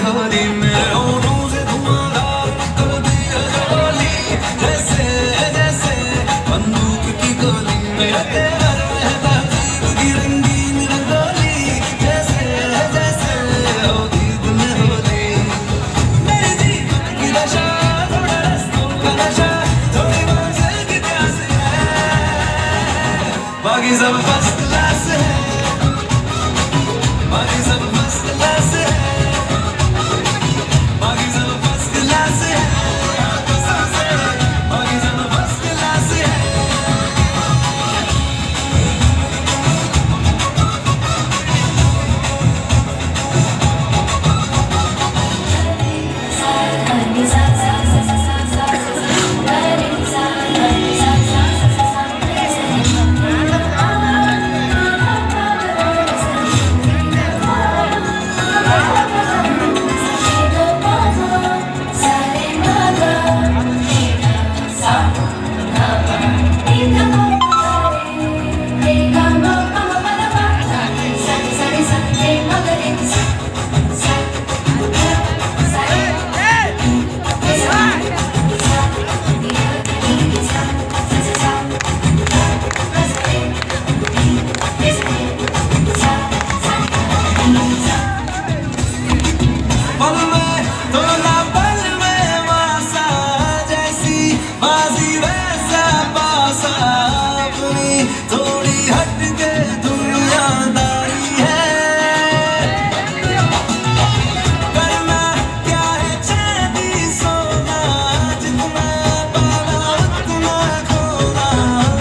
होली में होठों से धुआंधार कर दिया गोली, जैसे जैसे बंदूक की गोली मेरे तेवर में तहजीब की रंगीन रंगोली, जैसे जैसे हो दीद में होली। मेरी जीवन की दशा थोड़ा रस्तों का नशा, थोड़ी मंजिल की प्यास है, बाकी सब फर्स्ट क्लास है, बाकी सब फर्स्ट क्लास है, बाकी सब फर्स्ट क्लास है, बाकी सब फर्स्ट क्लास है। पल में तोला पल में वासा, जैसी बाजी वैसा पासा, अपनी थोड़ी हटके दुनियादारी है, करना क्या है चांदी सोना, जितना पाना उतना खोना,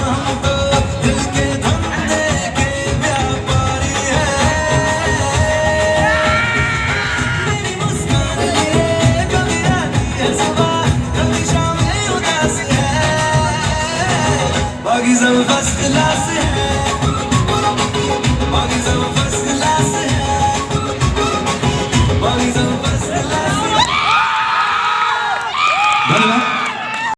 हम तो दिल के धंधे के व्यापारी है। मेरी मुस्कान लिए कभी आती है सुबह, कभी शामें उदास है, बाकी सब फर्स्ट क्लास है, बाकी सब फर्स्ट क्लास है, बाकी सब फर्स्ट क्लास है। धन्यवाद।